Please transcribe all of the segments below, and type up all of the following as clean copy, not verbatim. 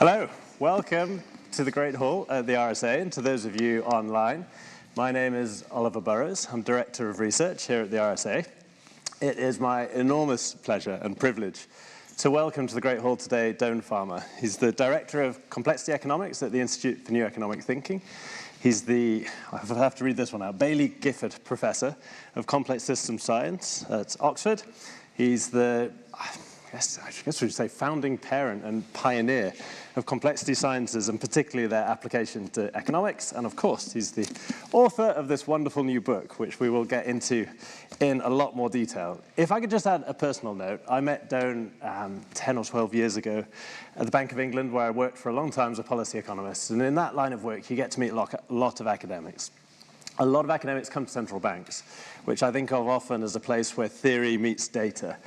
Hello, welcome to the Great Hall at the RSA, and to those of you online. My name is Oliver Burrows. I'm Director of Research here at the RSA. It is my enormous pleasure and privilege to welcome to the Great Hall today Doyne Farmer. He's the Director of Complexity Economics at the Institute for New Economic Thinking. He's the, I have to read this one out, Baillie Gifford Professor of Complex Systems Science at Oxford. He's the, I guess we should say, founding parent and pioneer of complexity sciences, and particularly their application to economics. And of course, he's the author of this wonderful new book, which we will get into in a lot more detail. If I could just add a personal note, I met Doyne 10 or 12 years ago at the Bank of England, where I worked for a long time as a policy economist. And in that line of work, you get to meet a lot of academics. A lot of academics come to central banks, which I think of often as a place where theory meets data.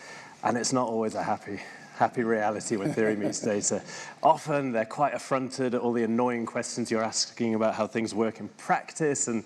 And it's not always a happy reality when theory meets data. Often they're quite affronted at all the annoying questions you're asking about how things work in practice, and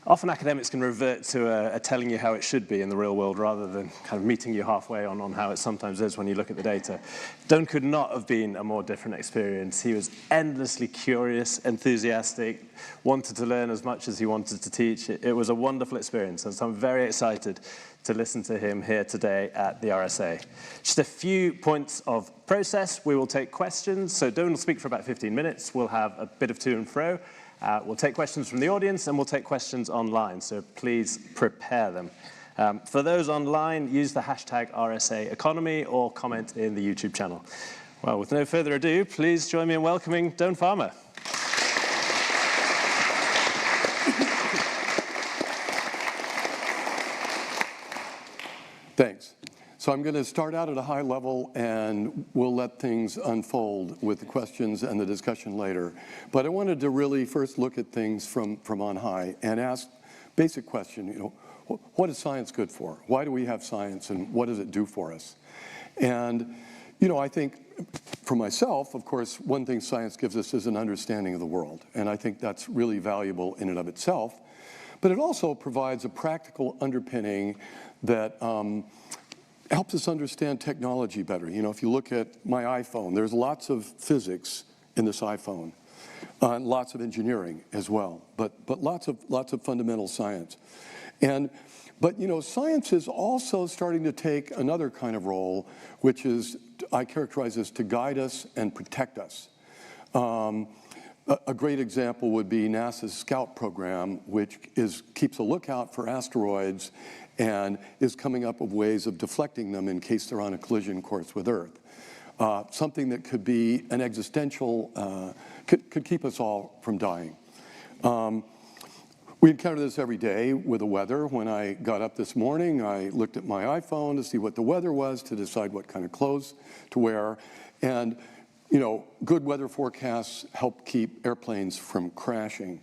often academics can revert to telling you how it should be in the real world rather than kind of meeting you halfway on how it sometimes is when you look at the data. Doyne could not have been a more different experience. He was endlessly curious, enthusiastic, wanted to learn as much as he wanted to teach. It was a wonderful experience, and so I'm very excited to listen to him here today at the RSA. Just a few points of process. We will take questions. So Doyne will speak for about 15 minutes. We'll have a bit of to and fro. We'll take questions from the audience, and we'll take questions online. So please prepare them. For those online, use the hashtag RSA Economy or comment in the YouTube channel. Well, with no further ado, please join me in welcoming Doyne Farmer. Thanks. So I'm going to start out at a high level, and we'll let things unfold with the questions and the discussion later. But I wanted to really first look at things from on high and ask basic question, what is science good for? Why do we have science, and what does it do for us? And, I think for myself, of course, one thing science gives us is an understanding of the world. And I think that's really valuable in and of itself. But it also provides a practical underpinning that helps us understand technology better. If you look at my iPhone, there's lots of physics in this iPhone, and lots of engineering as well, but lots of fundamental science. But science is also starting to take another kind of role, which is, I characterize as to guide us and protect us. A great example would be NASA's Scout program, which keeps a lookout for asteroids and is coming up with ways of deflecting them in case they're on a collision course with Earth. Something that could be an existential, could keep us all from dying. We encounter this every day with the weather. When I got up this morning, I looked at my iPhone to see what the weather was, to decide what kind of clothes to wear. And good weather forecasts help keep airplanes from crashing.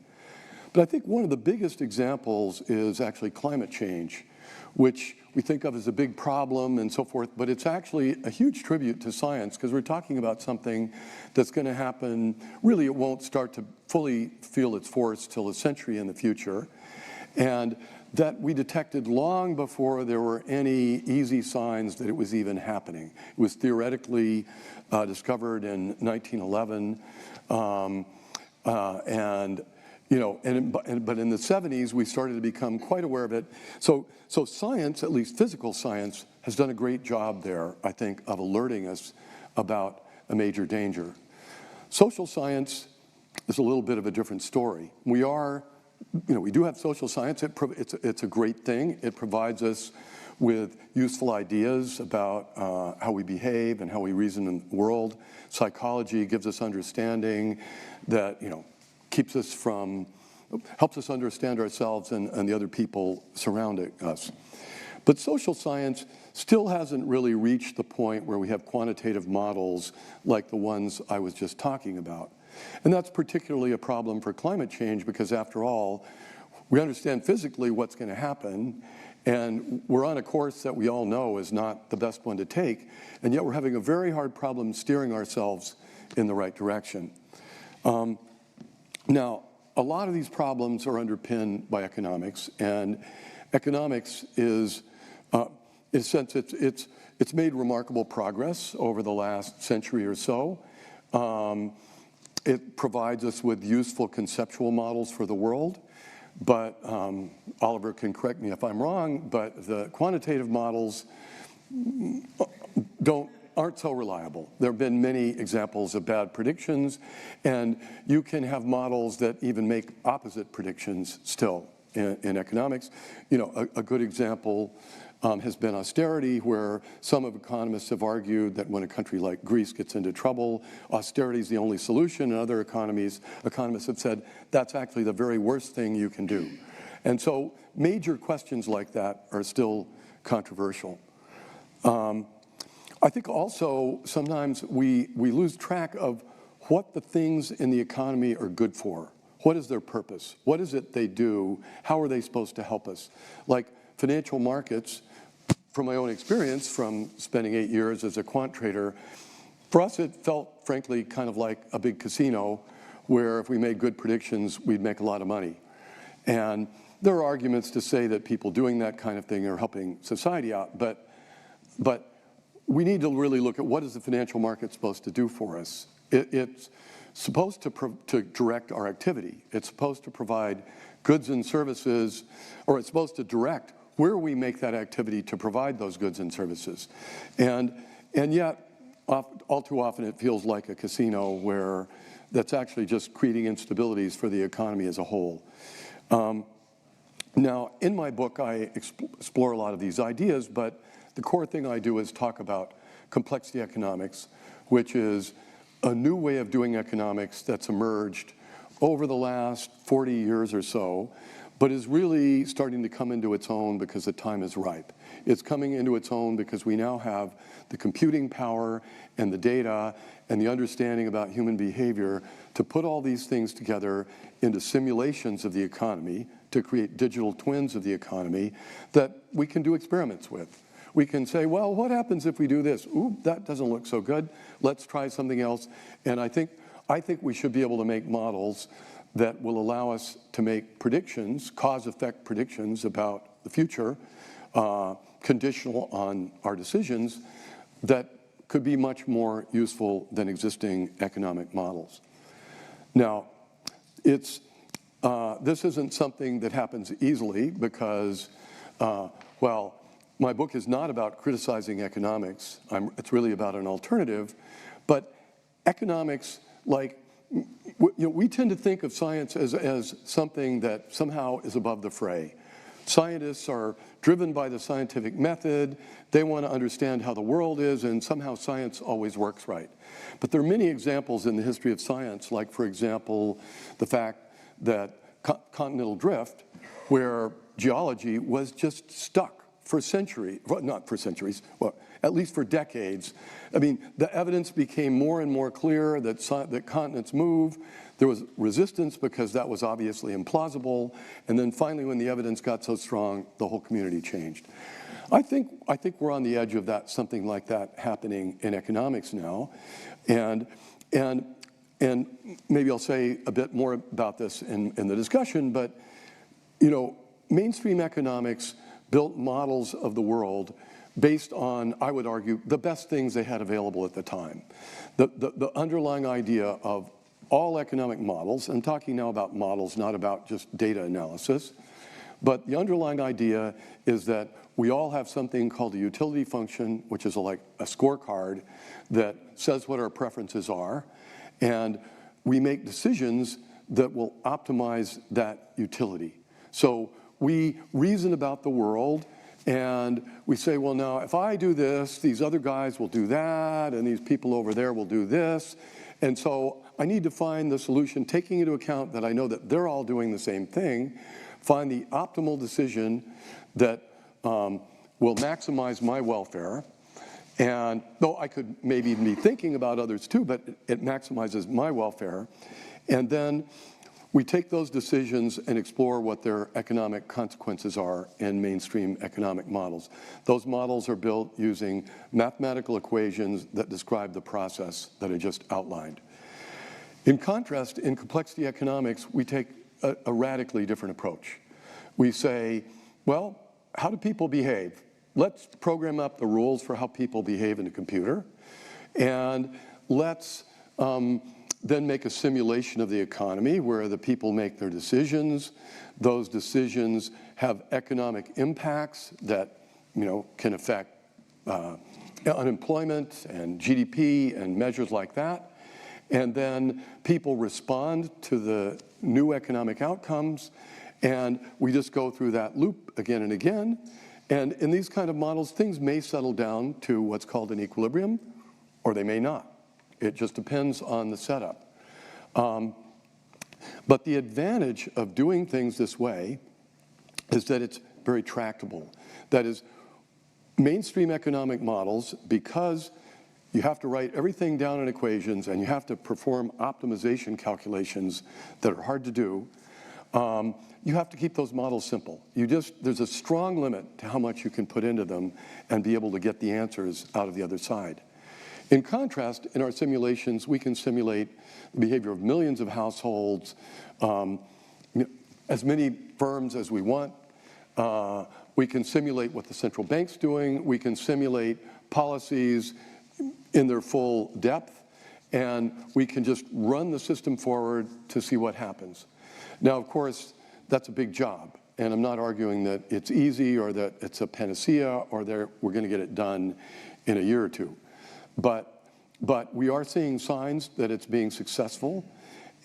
But I think one of the biggest examples is actually climate change, which we think of as a big problem and so forth, but it's actually a huge tribute to science, because we're talking about something that's going to happen. Really, it won't start to fully feel its force till a century in the future, and that we detected long before there were any easy signs that it was even happening. It was theoretically discovered in 1911, but in the 70s, we started to become quite aware of it. So science, at least physical science, has done a great job there, I think, of alerting us about a major danger. Social science is a little bit of a different story. We do have social science. It's a great thing. It provides us with useful ideas about how we behave and how we reason in the world. Psychology gives us understanding that, helps us understand ourselves and the other people surrounding us. But social science still hasn't really reached the point where we have quantitative models like the ones I was just talking about. And that's particularly a problem for climate change, because after all, we understand physically what's going to happen, and we're on a course that we all know is not the best one to take, and yet we're having a very hard problem steering ourselves in the right direction. Now, a lot of these problems are underpinned by economics, and economics is, in a sense, it's made remarkable progress over the last century or so. it provides us with useful conceptual models for the world, but Oliver can correct me if I'm wrong, but the quantitative models aren't so reliable. There have been many examples of bad predictions, and you can have models that even make opposite predictions still in economics. You know, a good example has been austerity, where some of economists have argued that when a country like Greece gets into trouble, austerity is the only solution, and other economists have said that's actually the very worst thing you can do. And so major questions like that are still controversial. I think also sometimes we lose track of what the things in the economy are good for. What is their purpose? What is it they do? How are they supposed to help us? Like financial markets, from my own experience from spending 8 years as a quant trader, for us it felt frankly kind of like a big casino where if we made good predictions, we'd make a lot of money. And there are arguments to say that people doing that kind of thing are helping society out, but we need to really look at what is the financial market supposed to do for us. It's supposed to direct our activity. It's supposed to provide goods and services, or it's supposed to direct where we make that activity to provide those goods and services. And yet, all too often it feels like a casino where that's actually just creating instabilities for the economy as a whole. Now, in my book, I explore a lot of these ideas, but the core thing I do is talk about complexity economics, which is a new way of doing economics that's emerged over the last 40 years or so, but is really starting to come into its own because the time is ripe. It's coming into its own because we now have the computing power and the data and the understanding about human behavior to put all these things together into simulations of the economy, to create digital twins of the economy that we can do experiments with. We can say, well, what happens if we do this? Ooh, that doesn't look so good. Let's try something else. And I think we should be able to make models that will allow us to make predictions, cause-effect predictions about the future, conditional on our decisions, that could be much more useful than existing economic models. Now, this isn't something that happens easily because, well, my book is not about criticizing economics. It's really about an alternative. But economics, like, we tend to think of science as something that somehow is above the fray. Scientists are driven by the scientific method. They want to understand how the world is, and somehow science always works right. But there are many examples in the history of science, like, for example, the fact that continental drift, where geology was just stuck for centuries, well, not for centuries, well, at least for decades. I mean, the evidence became more and more clear that continents move. There was resistance because that was obviously implausible. And then finally, when the evidence got so strong, the whole community changed. I think we're on the edge of that, something like that happening in economics now. And maybe I'll say a bit more about this in the discussion, but, you know, mainstream economics built models of the world based on, I would argue, the best things they had available at the time. The underlying idea of all economic models, I'm talking now about models, not about just data analysis, but the underlying idea is that we all have something called a utility function, which is like a scorecard that says what our preferences are, and we make decisions that will optimize that utility. So we reason about the world, and we say, well, now, if I do this, these other guys will do that, and these people over there will do this. And so I need to find the solution, taking into account that I know that they're all doing the same thing, find the optimal decision that will maximize my welfare. And though I could maybe be thinking about others too, but it maximizes my welfare. And then we take those decisions and explore what their economic consequences are in mainstream economic models. Those models are built using mathematical equations that describe the process that I just outlined. In contrast, in complexity economics, we take a radically different approach. We say, well, how do people behave? Let's program up the rules for how people behave in a computer, and let's then make a simulation of the economy where the people make their decisions. Those decisions have economic impacts that can affect unemployment and GDP and measures like that. And then people respond to the new economic outcomes, and we just go through that loop again and again. And in these kind of models, things may settle down to what's called an equilibrium, or they may not. It just depends on the setup. But the advantage of doing things this way is that it's very tractable. That is, mainstream economic models, because you have to write everything down in equations and you have to perform optimization calculations that are hard to do, you have to keep those models simple. There's a strong limit to how much you can put into them and be able to get the answers out of the other side. In contrast, in our simulations, we can simulate the behavior of millions of households, as many firms as we want. We can simulate what the central bank's doing. We can simulate policies in their full depth. And we can just run the system forward to see what happens. Now, of course, that's a big job. And I'm not arguing that it's easy or that it's a panacea or that we're going to get it done in a year or two. But we are seeing signs that it's being successful.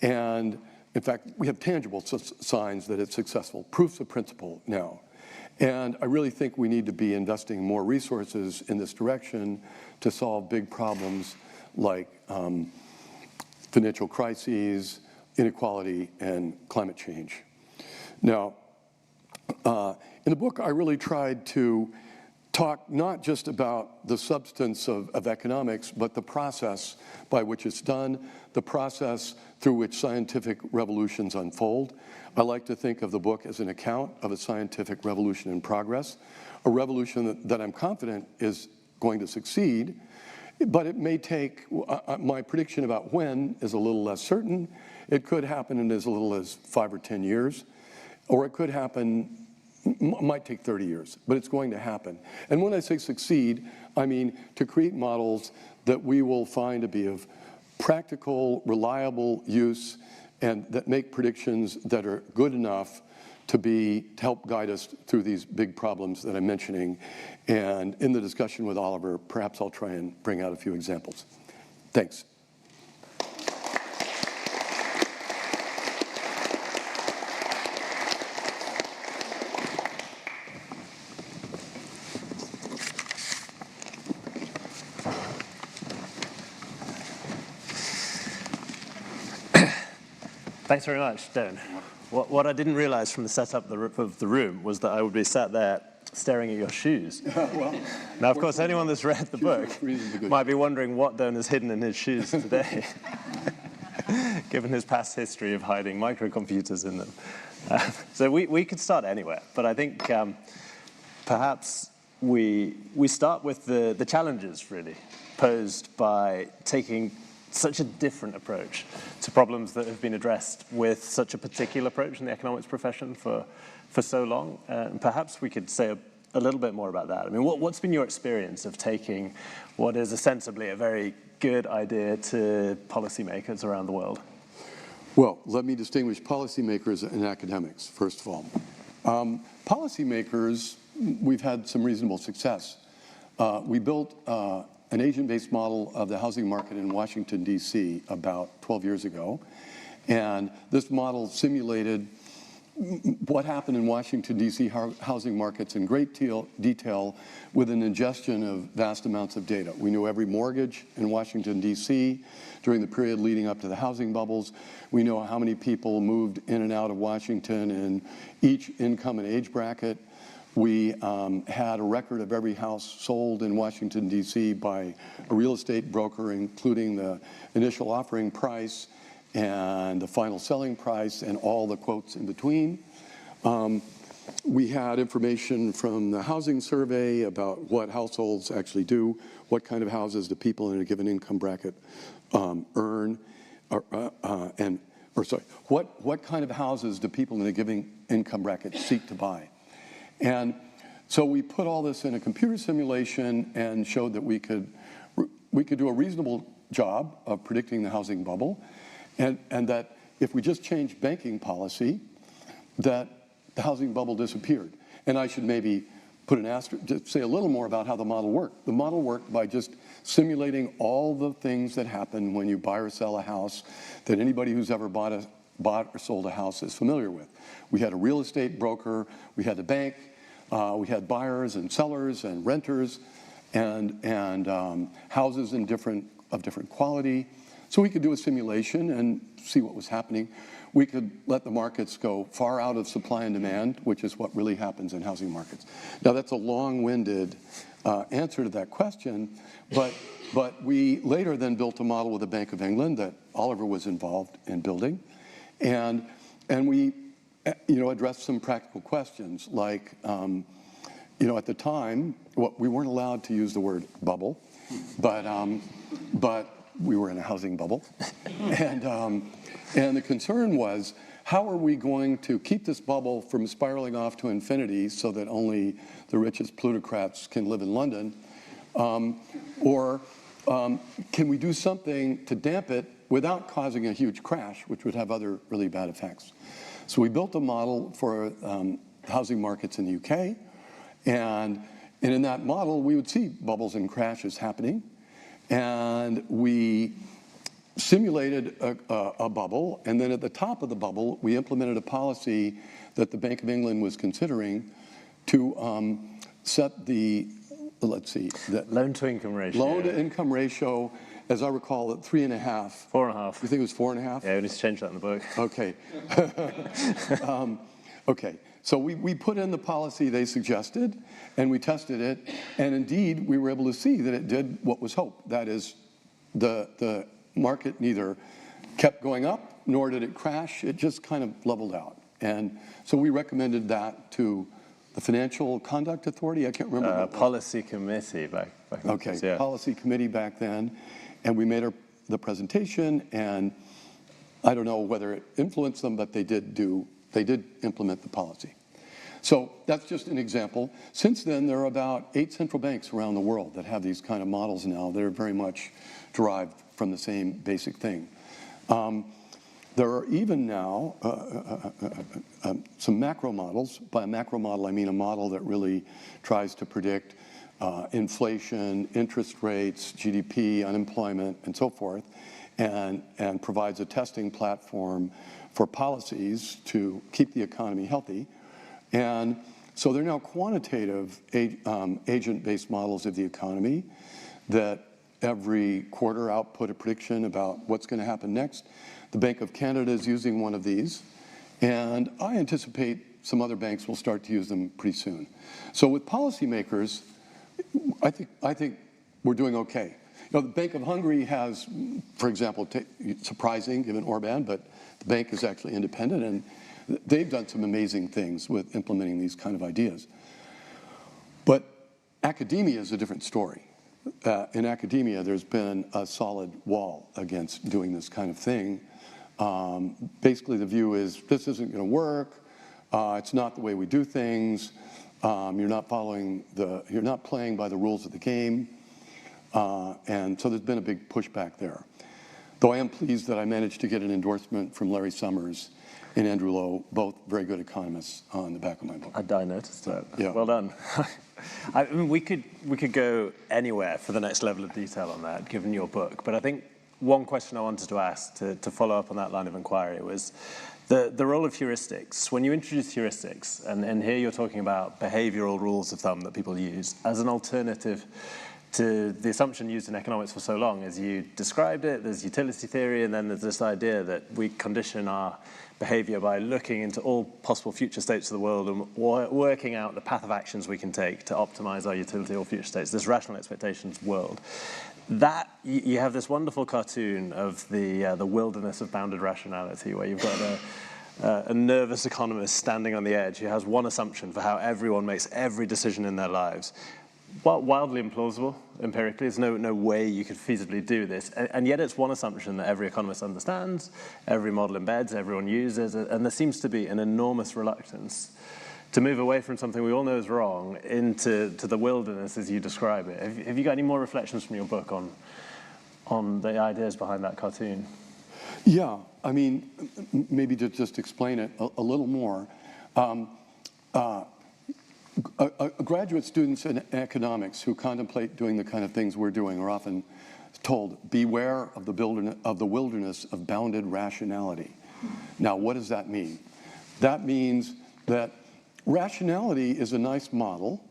And in fact, we have tangible signs that it's successful, proofs of principle now. And I really think we need to be investing more resources in this direction to solve big problems like financial crises, inequality, and climate change. Now, in the book, I really tried to talk not just about the substance of economics, but the process by which it's done, the process through which scientific revolutions unfold. I like to think of the book as an account of a scientific revolution in progress, a revolution that I'm confident is going to succeed, but it may take, my prediction about when is a little less certain. It could happen in as little as 5 or 10 years, or it could happen, might take 30 years, but it's going to happen. And when I say succeed, I mean to create models that we will find to be of practical, reliable use and that make predictions that are good enough to help guide us through these big problems that I'm mentioning. And in the discussion with Oliver, perhaps I'll try and bring out a few examples. Thanks. Thanks very much, Doyne. What I didn't realize from the setup of the room was that I would be sat there staring at your shoes. Now, of course, anyone that's read the book might be wondering what Doyne has hidden in his shoes today, given his past history of hiding microcomputers in them. So we could start anywhere, but I think perhaps we start with the challenges, really, posed by taking such a different approach to problems that have been addressed with such a particular approach in the economics profession for so long. And perhaps we could say a little bit more about that. I mean, what's been your experience of taking what is ostensibly a very good idea to policymakers around the world? Well, let me distinguish policymakers and academics, first of all. Policymakers, we've had some reasonable success. We built an agent-based model of the housing market in Washington, D.C. about 12 years ago. And this model simulated what happened in Washington, D.C. housing markets in great detail with an ingestion of vast amounts of data. We knew every mortgage in Washington, D.C. during the period leading up to the housing bubbles. We know how many people moved in and out of Washington in each income and age bracket. We had a record of every house sold in Washington, D.C. by a real estate broker, including the initial offering price and the final selling price and all the quotes in between. We had information from the housing survey about what households actually do, what kind of houses do people in a given income bracket earn, what kind of houses do people in a given income bracket seek to buy. And so we put all this in a computer simulation and showed that we could do a reasonable job of predicting the housing bubble. and that if we just changed banking policy, that the housing bubble disappeared. And I should maybe put an asterisk, just say a little more about how the model worked. The model worked by just simulating all the things that happen when you buy or sell a house that anybody who's ever bought or sold a house is familiar with. We had a real estate broker, we had a bank, we had buyers and sellers and renters and houses of different quality. So we could do a simulation and see what was happening. We could let the markets go far out of supply and demand, which is what really happens in housing markets. Now that's a long-winded answer to that question, but we later then built a model with the Bank of England that Oliver was involved in building, and we addressed some practical questions like, at the time, we weren't allowed to use the word bubble, but we were in a housing bubble, and the concern was, how are we going to keep this bubble from spiraling off to infinity so that only the richest plutocrats can live in London? Or can we do something to damp it without causing a huge crash, which would have other really bad effects? So we built a model for housing markets in the UK, and in that model, we would see bubbles and crashes happening, and we simulated a bubble, and then at the top of the bubble, we implemented a policy that the Bank of England was considering to set the, loan-to-income ratio. Loan-to-income ratio, as I recall, at 3.5. 4.5. You think it was 4.5? Yeah, we need to change that in the book. Okay. Okay. So we put in the policy they suggested, and we tested it, and indeed, we were able to see that it did what was hoped. That is, the market neither kept going up, nor did it crash. It just kind of leveled out. And so we recommended that to the Financial Conduct Authority. I can't remember. Policy committee back then. Okay, Yeah. Policy committee back then. And we made the presentation, and I don't know whether it influenced them, but they did implement the policy. So that's just an example. Since then, there are about 8 central banks around the world that have these kind of models now that are very much derived from the same basic thing. There are even now some macro models. By a macro model, I mean a model that really tries to predict inflation, interest rates, GDP, unemployment, and so forth, and provides a testing platform for policies to keep the economy healthy. And so they're now quantitative agent-based models of the economy that every quarter output a prediction about what's going to happen next. The Bank of Canada is using one of these, and I anticipate some other banks will start to use them pretty soon. So with policymakers, I think we're doing okay. The Bank of Hungary has, for example, surprising given Orban, but the bank is actually independent, and they've done some amazing things with implementing these kind of ideas. But academia is a different story. In academia, there's been a solid wall against doing this kind of thing. Basically, the view is this isn't going to work. It's not the way we do things. You're not playing by the rules of the game. And so there's been a big pushback there. Though I am pleased that I managed to get an endorsement from Larry Summers and Andrew Lowe, both very good economists, on the back of my book. I noticed that. Yeah. Well done. I mean, we could go anywhere for the next level of detail on that, given your book. But I think one question I wanted to ask to follow up on that line of inquiry was the role of heuristics. When you introduce heuristics, and here you're talking about behavioral rules of thumb that people use as an alternative to the assumption used in economics for so long, as you described it, there's utility theory, and then there's this idea that we condition our behavior by looking into all possible future states of the world and working out the path of actions we can take to optimize our utility or future states, this rational expectations world. That, you have this wonderful cartoon of the wilderness of bounded rationality, where you've got a nervous economist standing on the edge who has one assumption for how everyone makes every decision in their lives. Wildly implausible, empirically. There's no way you could feasibly do this. And yet it's one assumption that every economist understands, every model embeds, everyone uses, and there seems to be an enormous reluctance to move away from something we all know is wrong into the wilderness as you describe it. Have you got any more reflections from your book on the ideas behind that cartoon? Yeah, I mean, maybe to just explain it a little more. Graduate students in economics who contemplate doing the kind of things we're doing are often told, beware of the wilderness of bounded rationality. Now, what does that mean? That means that rationality is a nice model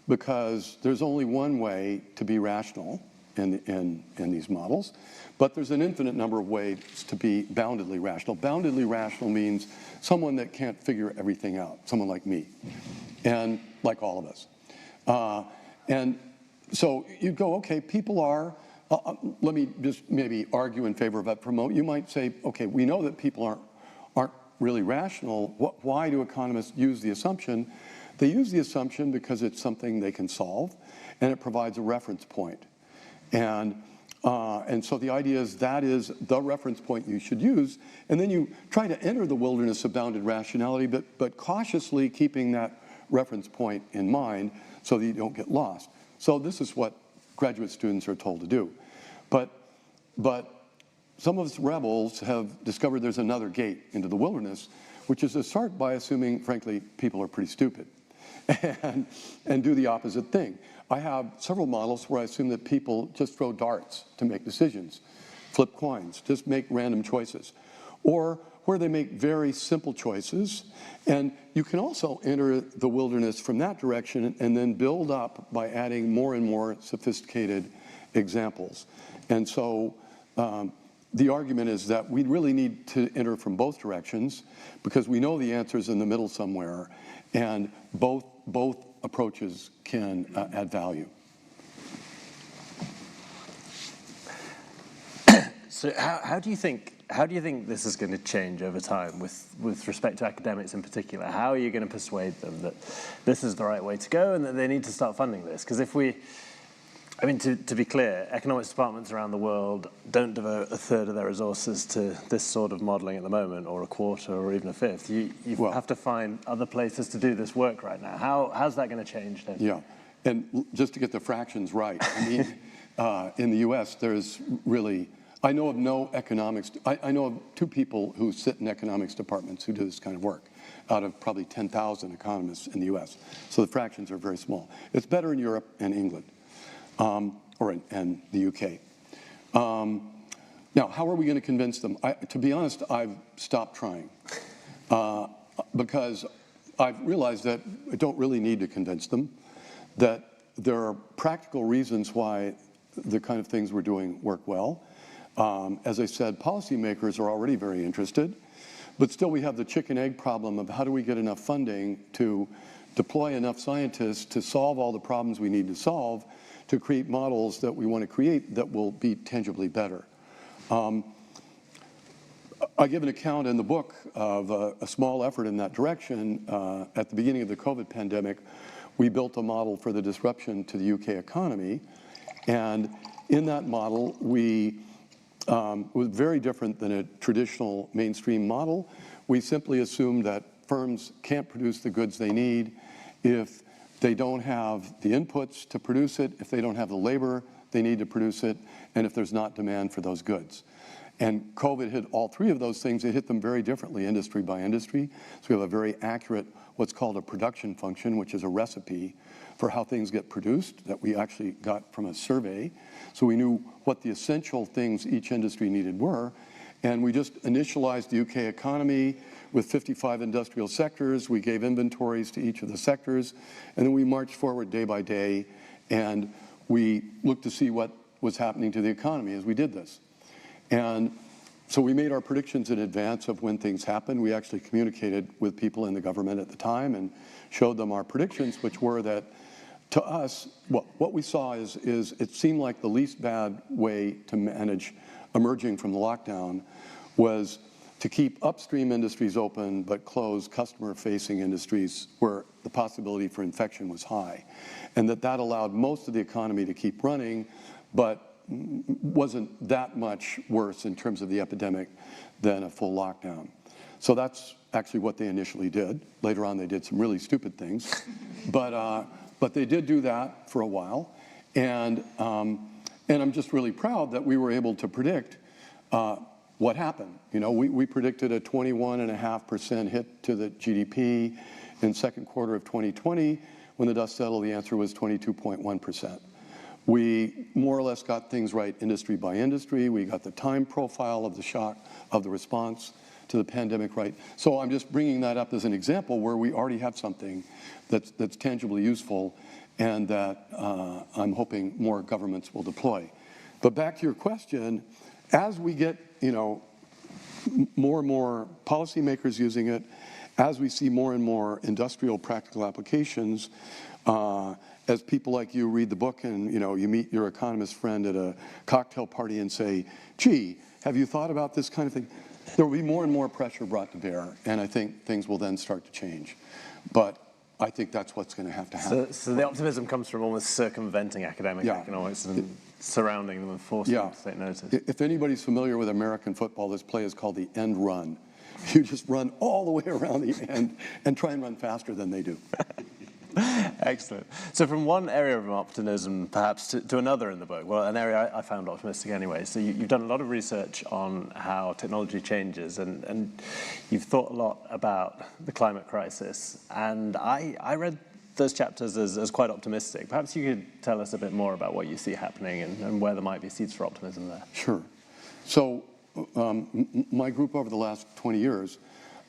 because there's only one way to be rational in these models, but there's an infinite number of ways to be boundedly rational. Boundedly rational means someone that can't figure everything out, someone like me, and like all of us. And so you go, okay, people are, let me just maybe argue in favor of that promote. You might say, okay, we know that people aren't really rational. Why do economists use the assumption? They use the assumption because it's something they can solve, and it provides a reference point. And so the idea is that is the reference point you should use, and then you try to enter the wilderness of bounded rationality, but cautiously keeping that reference point in mind so that you don't get lost. So this is what graduate students are told to do. But some of us rebels have discovered there's another gate into the wilderness, which is to start by assuming, frankly, people are pretty stupid and do the opposite thing. I have several models where I assume that people just throw darts to make decisions, flip coins, just make random choices, or where they make very simple choices. And you can also enter the wilderness from that direction and then build up by adding more and more sophisticated examples. And so the argument is that we really need to enter from both directions because we know the answer is in the middle somewhere, and both approaches can add value. So how do you think this is going to change over time with respect to academics in particular? How are you going to persuade them that this is the right way to go and that they need to start funding this? Because to be clear, economics departments around the world don't devote a third of their resources to this sort of modeling at the moment, or a quarter, or even a fifth. You have to find other places to do this work right now. How's that going to change then? Yeah, and just to get the fractions right, I mean, in the US, there's really, I know of no economics, I know of 2 people who sit in economics departments who do this kind of work out of probably 10,000 economists in the US. So the fractions are very small. It's better in Europe and England. And the UK. Now, how are we going to convince them? To be honest, I've stopped trying because I've realized that I don't really need to convince them, that there are practical reasons why the kind of things we're doing work well. As I said, policymakers are already very interested, but still we have the chicken-egg problem of how do we get enough funding to deploy enough scientists to solve all the problems we need to solve, to create models that we want to create that will be tangibly better. I give an account in the book of a small effort in that direction. At the beginning of the COVID pandemic, we built a model for the disruption to the UK economy. And in that model, was very different than a traditional mainstream model. We simply assumed that firms can't produce the goods they need if they don't have the inputs to produce it, if they don't have the labor they need to produce it, and if there's not demand for those goods. And COVID hit all 3 of those things. It hit them very differently, industry by industry. So we have a very accurate, what's called a production function, which is a recipe for how things get produced that we actually got from a survey. So we knew what the essential things each industry needed were. And we just initialized the UK economy with 55 industrial sectors. We gave inventories to each of the sectors, and then we marched forward day by day, and we looked to see what was happening to the economy as we did this. And so we made our predictions in advance of when things happened. We actually communicated with people in the government at the time and showed them our predictions, which were that, to us, what we saw is it seemed like the least bad way to manage emerging from the lockdown was to keep upstream industries open but close customer-facing industries where the possibility for infection was high. And that allowed most of the economy to keep running, but wasn't that much worse in terms of the epidemic than a full lockdown. So that's actually what they initially did. Later on, they did some really stupid things. But they did do that for a while. And I'm just really proud that we were able to predict what happened? You know, we predicted a 21.5% hit to the GDP in second quarter of 2020. When the dust settled, the answer was 22.1%. We more or less got things right industry by industry. We got the time profile of the shock, of the response to the pandemic right. So I'm just bringing that up as an example where we already have something that's tangibly useful and that I'm hoping more governments will deploy. But back to your question, as we get, you know, more and more policymakers using it, as we see more and more industrial practical applications, as people like you read the book and, you know, you meet your economist friend at a cocktail party and say, gee, have you thought about this kind of thing? There will be more and more pressure brought to bear, and I think things will then start to change. But I think that's what's going to have to happen. So the optimism comes from almost circumventing academic economics and surrounding them and forcing them to take notice. If anybody's familiar with American football, this play is called the end run. You just run all the way around the end and try and run faster than they do. Excellent. So from one area of optimism, perhaps, to another in the book, well, an area I found optimistic anyway. So you've done a lot of research on how technology changes, and you've thought a lot about the climate crisis. And I read those chapters as quite optimistic. Perhaps you could tell us a bit more about what you see happening and where there might be seeds for optimism there. Sure. So my group over the last 20 years,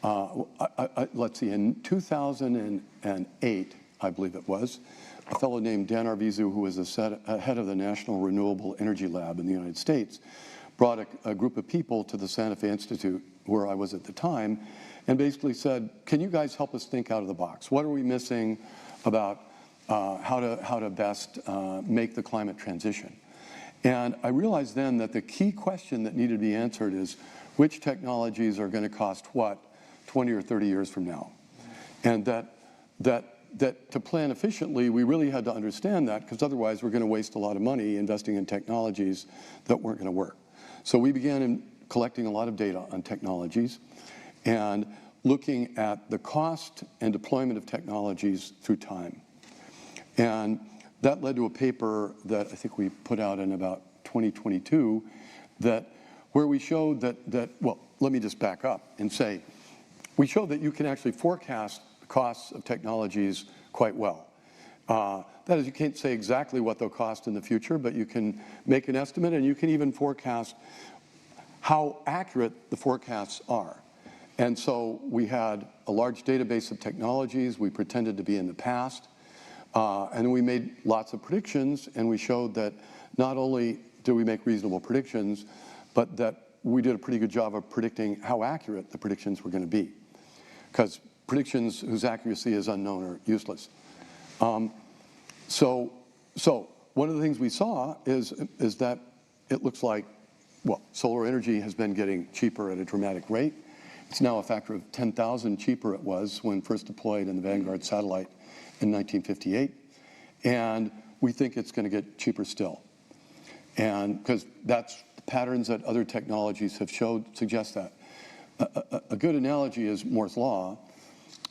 let's see, in 2008, I believe it was, a fellow named Dan Arvizu, who was head of the National Renewable Energy Lab in the United States, brought a group of people to the Santa Fe Institute, where I was at the time, and basically said, can you guys help us think out of the box? What are we missing about how to best make the climate transition? And I realized then that the key question that needed to be answered is, which technologies are going to cost what 20 or 30 years from now? And that to plan efficiently, we really had to understand that, because otherwise we're going to waste a lot of money investing in technologies that weren't going to work. So we began collecting a lot of data on technologies and looking at the cost and deployment of technologies through time. And that led to a paper that I think we put out in about 2022 where we showed that, well, let me just back up and say, we showed that you can actually forecast costs of technologies quite well. That is, you can't say exactly what they'll cost in the future, but you can make an estimate, and you can even forecast how accurate the forecasts are. And so we had a large database of technologies. We pretended to be in the past, and we made lots of predictions, and we showed that not only do we make reasonable predictions, but that we did a pretty good job of predicting how accurate the predictions were going to be, because predictions whose accuracy is unknown are useless. So one of the things we saw is that it looks like, well, solar energy has been getting cheaper at a dramatic rate. It's now a factor of 10,000 cheaper it was when first deployed in the Vanguard satellite in 1958. And we think it's going to get cheaper still. And because that's the patterns that other technologies have showed suggest that. A good analogy is Moore's Law.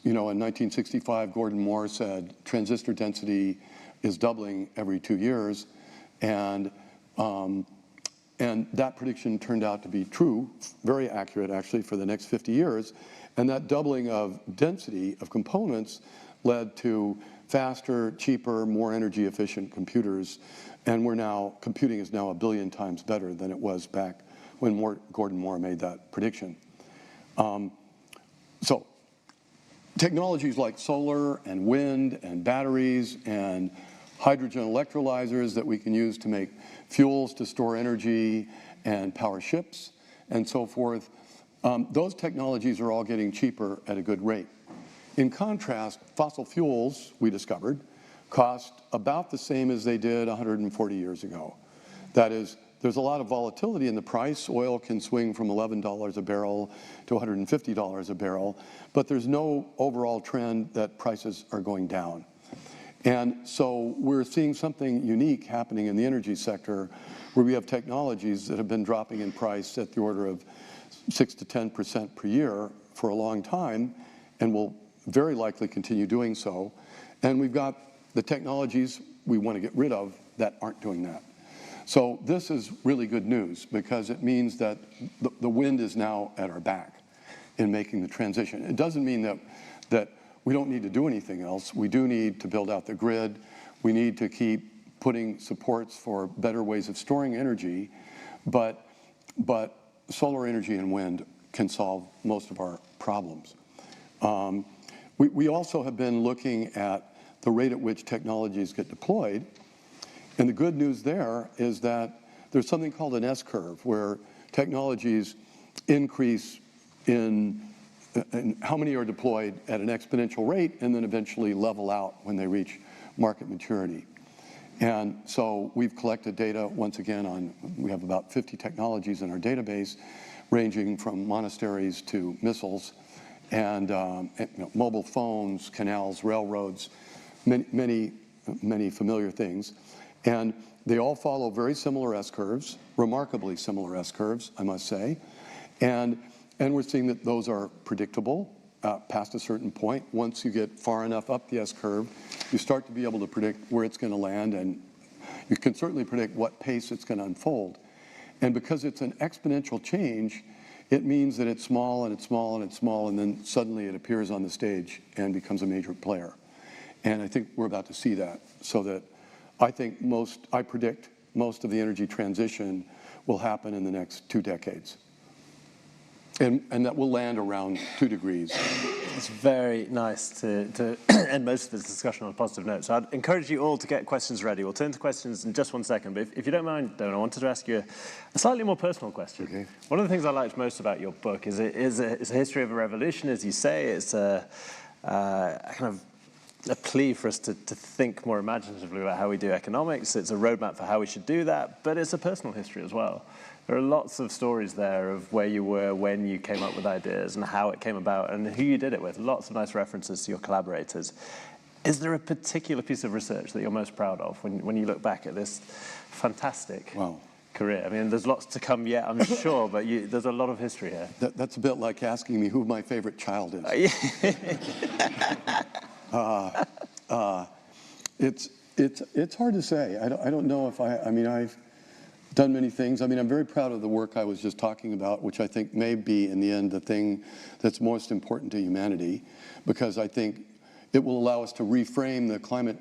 You know, in 1965, Gordon Moore said transistor density is doubling every 2 years, and that prediction turned out to be true, very accurate actually, for the next 50 years. And that doubling of density of components led to faster, cheaper, more energy efficient computers, and computing is now 1 billion times better than it was back when Gordon Moore made that prediction. So technologies like solar and wind and batteries and hydrogen electrolyzers that we can use to make fuels to store energy and power ships and so forth, those technologies are all getting cheaper at a good rate. In contrast, fossil fuels, we discovered, cost about the same as they did 140 years ago. That is, there's a lot of volatility in the price. Oil can swing from $11 a barrel to $150 a barrel, but there's no overall trend that prices are going down. And so we're seeing something unique happening in the energy sector where we have technologies that have been dropping in price at the order of 6 to 10% per year for a long time, and will very likely continue doing so. And we've got the technologies we want to get rid of that aren't doing that. So this is really good news because it means that the wind is now at our back in making the transition. It doesn't mean that we don't need to do anything else. We do need to build out the grid. We need to keep putting supports for better ways of storing energy, but solar energy and wind can solve most of our problems. We also have been looking at the rate at which technologies get deployed. And the good news there is that there's something called an S-curve, where technologies increase in how many are deployed at an exponential rate and then eventually level out when they reach market maturity. And so we've collected data, once again, we have about 50 technologies in our database, ranging from monasteries to missiles, and mobile phones, canals, railroads, many familiar things. And they all follow very similar S-curves, remarkably similar S-curves, I must say. And we're seeing that those are predictable past a certain point. Once you get far enough up the S-curve, you start to be able to predict where it's going to land, and you can certainly predict what pace it's going to unfold. And because it's an exponential change, it means that it's small and it's small and it's small, and then suddenly it appears on the stage and becomes a major player. And I think we're about to see that, so that I predict most of the energy transition will happen in the next 2 decades. And that will land around 2 degrees. It's very nice to end most of this discussion on a positive note. So I'd encourage you all to get questions ready. We'll turn to questions in just 1 second. But if you don't mind, Doyne, I wanted to ask you a slightly more personal question. Okay. One of the things I liked most about your book is it's a history of a revolution, as you say. It's a kind of a plea for us to think more imaginatively about how we do economics. It's a roadmap for how we should do that, but it's a personal history as well. There are lots of stories there of where you were when you came up with ideas and how it came about and who you did it with. Lots of nice references to your collaborators. Is there a particular piece of research that you're most proud of when you look back at this fantastic career? I mean, there's lots to come yet, I'm sure, but there's a lot of history here. That's a bit like asking me who my favorite child is. It's hard to say. I don't know if I've done many things. I mean, I'm very proud of the work I was just talking about, which I think may be, in the end, the thing that's most important to humanity, because I think it will allow us to reframe the climate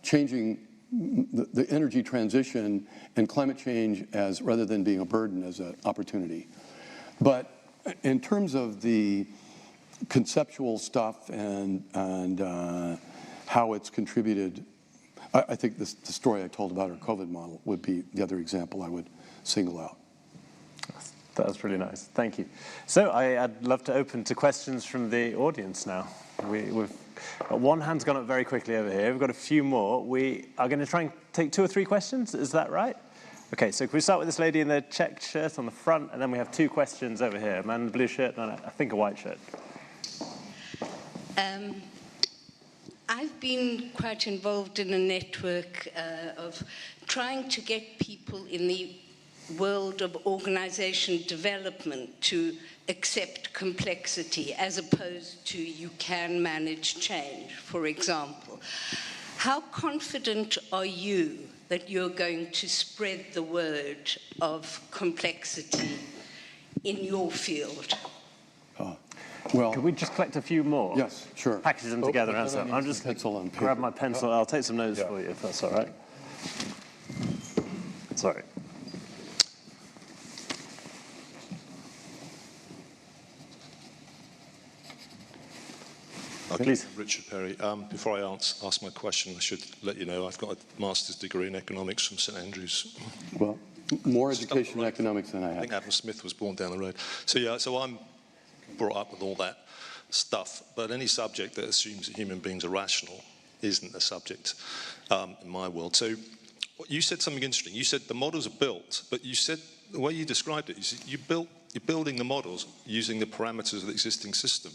changing, the energy transition and climate change as, rather than being a burden, as an opportunity. But in terms of the conceptual stuff and how it's contributed, I think the story I told about our COVID model would be the other example I would single out. That was really nice. Thank you. So I'd love to open to questions from the audience now. We've got one hand's gone up very quickly over here. We've got a few more. We are going to try and take 2 or 3 questions. Is that right? Okay, so can we start with this lady in the checked shirt on the front, and then we have 2 questions over here. A man in the blue shirt and I think a white shirt. I've been quite involved in a network of trying to get people in the world of organization development to accept complexity as opposed to you can manage change, for example. How confident are you that you're going to spread the word of complexity in your field? Well, could we just collect a few more? Yes, sure. Package them together and answer. I'm just pencil grab my pencil. I'll take some notes for you, if that's all right. Sorry. Okay. Please. Richard Perry. Before I ask my question, I should let you know I've got a master's degree in economics from St Andrews. Well, more education in economics than I have. I think Adam Smith was born down the road. So I'm brought up with all that stuff, but any subject that assumes that human beings are rational isn't a subject in my world. So you said something interesting. You said the models are built, but you said the way you described it, you said you're building the models using the parameters of the existing system.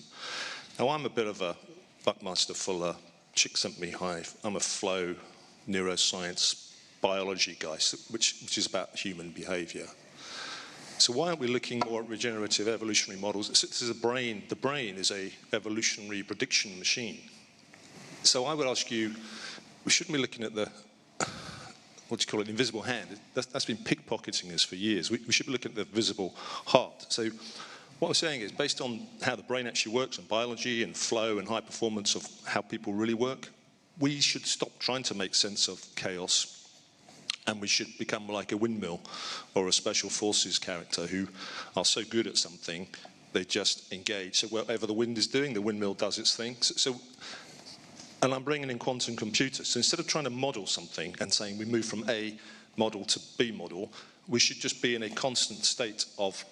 Now, I'm a bit of a Buckmaster Fuller, Csikszentmihalyi. I'm a flow neuroscience biology guy, which is about human behavior. So why aren't we looking more at regenerative evolutionary models? This is a brain. The brain is a evolutionary prediction machine. So I would ask you, we shouldn't be looking at what do you call it, invisible hand. That's been pickpocketing us for years. We should look at the visible heart. So what I'm saying is, based on how the brain actually works and biology and flow and high performance of how people really work, we should stop trying to make sense of chaos, and we should become like a windmill or a special forces character who are so good at something, they just engage. So whatever the wind is doing, the windmill does its thing. And I'm bringing in quantum computers. So instead of trying to model something and saying we move from A model to B model, we should just be in a constant state of,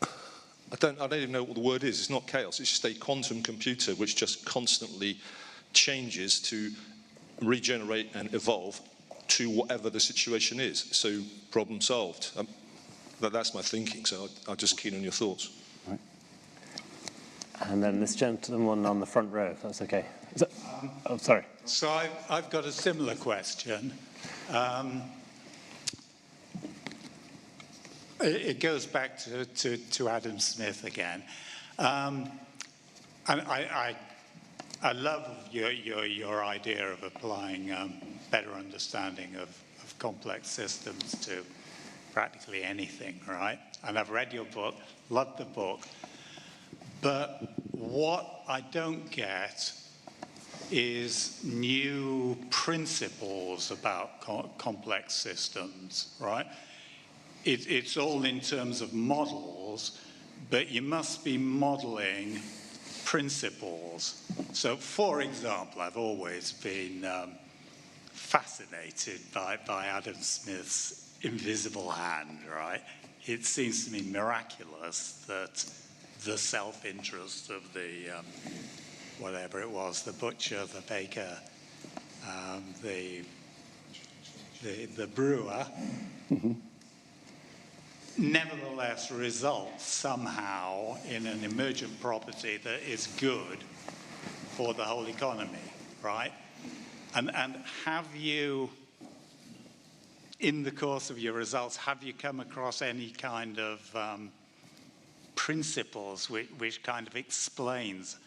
I don't even know what the word is. It's not chaos. It's just a quantum computer which just constantly changes to regenerate and evolve to whatever the situation is. So problem solved. That's my thinking. So I'm just keen on your thoughts. Right. And then this gentleman on the front row, if that's okay. Oh, sorry. So I've got a similar question. It goes back to Adam Smith again. And I love your idea of applying better understanding of complex systems to practically anything, right? And I've read your book, loved the book. But what I don't get is new principles about complex systems, right? It's all in terms of models, but you must be modeling principles. So, for example, I've always been fascinated by Adam Smith's invisible hand, right? It seems to me miraculous that the self-interest of the, whatever it was, the butcher, the baker, the brewer, nevertheless results somehow in an emergent property that is good for the whole economy, right? And have you, in the course of your results, have you come across any kind of principles which kind of explains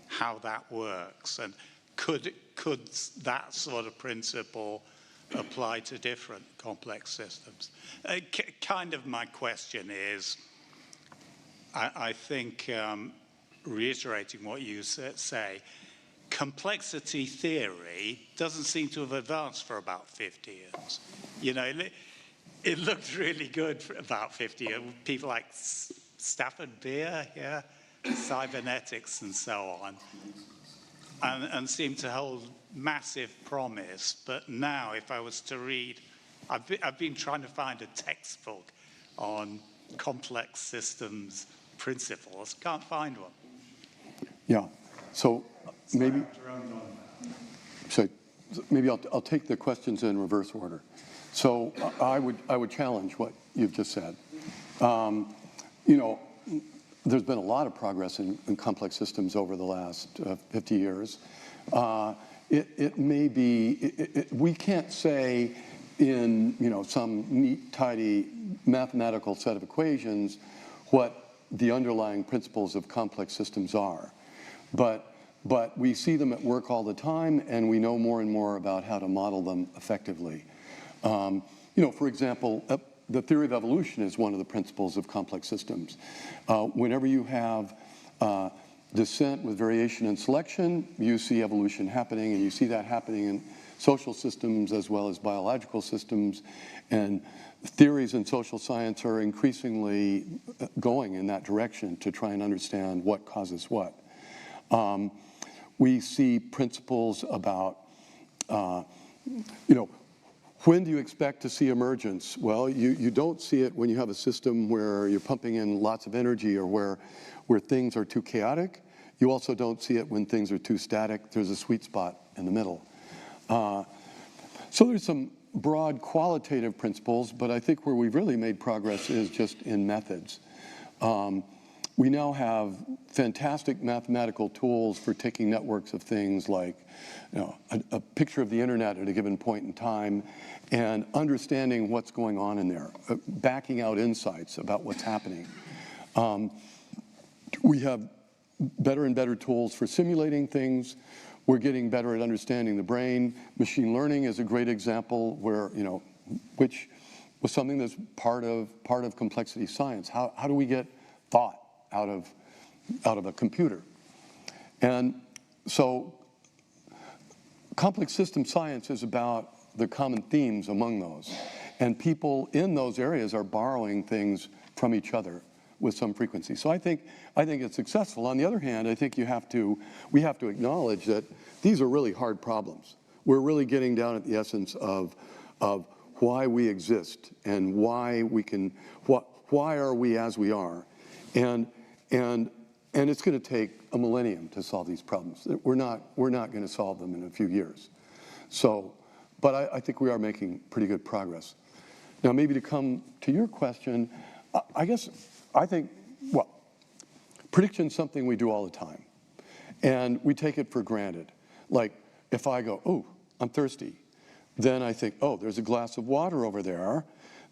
how that works? And could that sort of principle apply to different complex systems? Kind of my question is, I think, reiterating what you say, complexity theory doesn't seem to have advanced for about 50 years. You know, it looked really good for about 50 years. People like Stafford Beer, yeah, cybernetics and so on, and seemed to hold massive promise. But now, if I was to read, I've been trying to find a textbook on complex systems principles. Can't find one. Yeah. So maybe I'll take the questions in reverse order. So I would challenge what you've just said. You know, there's been a lot of progress in complex systems over the last 50 years. It may be, we can't say in, you know, some neat, tidy mathematical set of equations what the underlying principles of complex systems are. But we see them at work all the time, and we know more and more about how to model them effectively. You know, for example, the theory of evolution is one of the principles of complex systems. Whenever you have descent with variation and selection, you see evolution happening, and you see that happening in social systems as well as biological systems. And theories in social science are increasingly going in that direction to try and understand what causes what. We see principles about, you know, when do you expect to see emergence? Well, you don't see it when you have a system where you're pumping in lots of energy or where things are too chaotic. You also don't see it when things are too static. There's a sweet spot in the middle. So there's some broad qualitative principles, but I think where we've really made progress is just in methods. We now have fantastic mathematical tools for taking networks of things like, you know, a picture of the internet at a given point in time and understanding what's going on in there, backing out insights about what's happening. We have better and better tools for simulating things. We're getting better at understanding the brain. Machine learning is a great example where, which was something that's part of complexity science. How do we get thought out of a computer? And so complex system science is about the common themes among those. And people in those areas are borrowing things from each other with some frequency. So I think it's successful. On the other hand, I think we have to acknowledge that these are really hard problems. We're really getting down at the essence of why we exist and why are we as we are. And it's going to take a millennium to solve these problems. We're not going to solve them in a few years. So, but I think we are making pretty good progress. Now, maybe to come to your question, I think, well, prediction's something we do all the time. And we take it for granted. Like, if I go, oh, I'm thirsty, then I think, oh, there's a glass of water over there.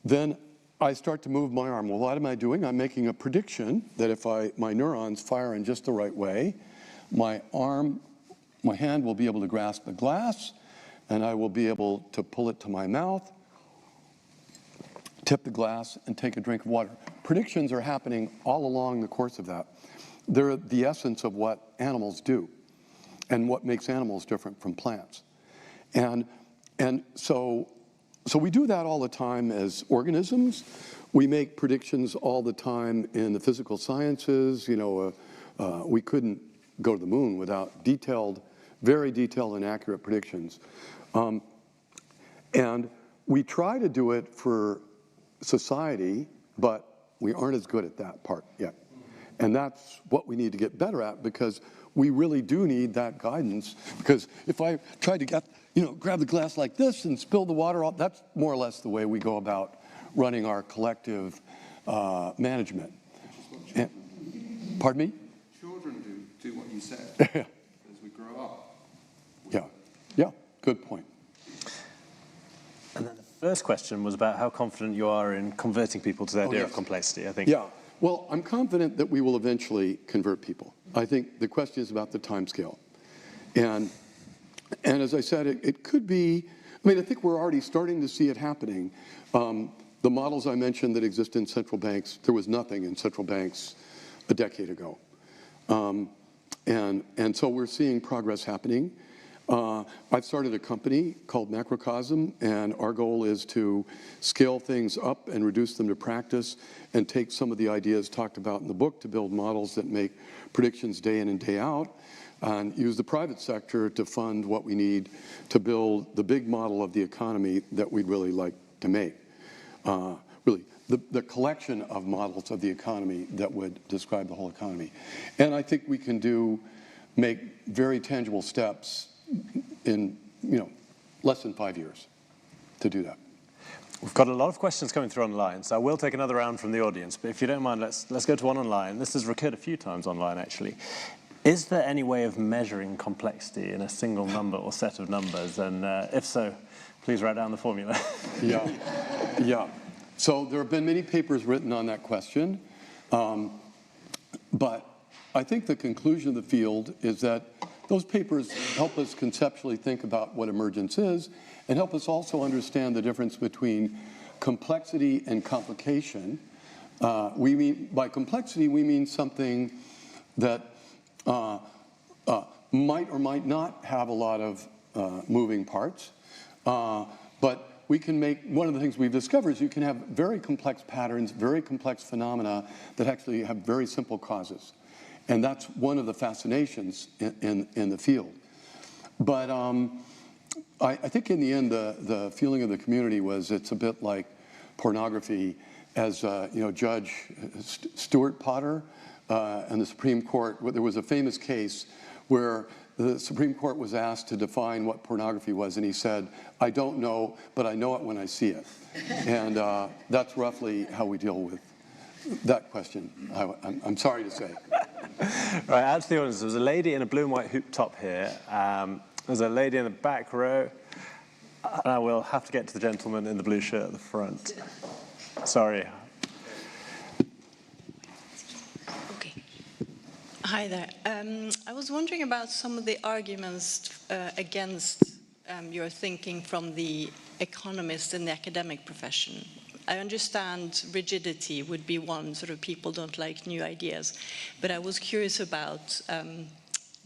Then I start to move my arm. Well, what am I doing? I'm making a prediction that if my neurons fire in just the right way, my hand will be able to grasp the glass, and I will be able to pull it to my mouth, tip the glass, and take a drink of water. Predictions are happening all along the course of that. They're the essence of what animals do and what makes animals different from plants. And so we do that all the time as organisms. We make predictions all the time in the physical sciences. We couldn't go to the moon without very detailed and accurate predictions. And we try to do it for society, but we aren't as good at that part yet. And that's what we need to get better at, because we really do need that guidance. Because if I tried to grab the glass like this and spill the water off, that's more or less the way we go about running our collective management. Pardon me? Children do what you said as we grow up. Yeah, good point. And then the first question was about how confident you are in converting people to the idea of complexity, I think. Yeah, well, I'm confident that we will eventually convert people. I think the question is about the timescale. And as I said, it could be, I think we're already starting to see it happening. The models I mentioned that exist in central banks, there was nothing in central banks a decade ago. And so we're seeing progress happening. I've started a company called Macrocosm, and our goal is to scale things up and reduce them to practice and take some of the ideas talked about in the book to build models that make predictions day in and day out, and use the private sector to fund what we need to build the big model of the economy that we'd really like to make. Really, the collection of models of the economy that would describe the whole economy. And I think we can make very tangible steps in less than 5 years to do that. We've got a lot of questions coming through online, so I will take another round from the audience. But if you don't mind, let's go to one online. This has recurred a few times online, actually. Is there any way of measuring complexity in a single number or set of numbers? And if so, please write down the formula. Yeah. So there have been many papers written on that question. But I think the conclusion of the field is that those papers help us conceptually think about what emergence is and help us also understand the difference between complexity and complication. By complexity, we mean something that might or might not have a lot of moving parts. But we can one of the things we've discovered is you can have very complex patterns, very complex phenomena that actually have very simple causes. And that's one of the fascinations in the field. But I think in the end, the feeling of the community was it's a bit like pornography. As Judge Stuart Potter and the Supreme Court, there was a famous case where the Supreme Court was asked to define what pornography was, and he said, I don't know, but I know it when I see it. And that's roughly how we deal with that question, I'm sorry to say. Right, out to the audience. There's a lady in a blue and white hoop top here. There's a lady in the back row. And I will have to get to the gentleman in the blue shirt at the front. Sorry. Okay. Hi there. I was wondering about some of the arguments against your thinking from the economists in the academic profession. I understand rigidity would be one, sort of people don't like new ideas, but I was curious about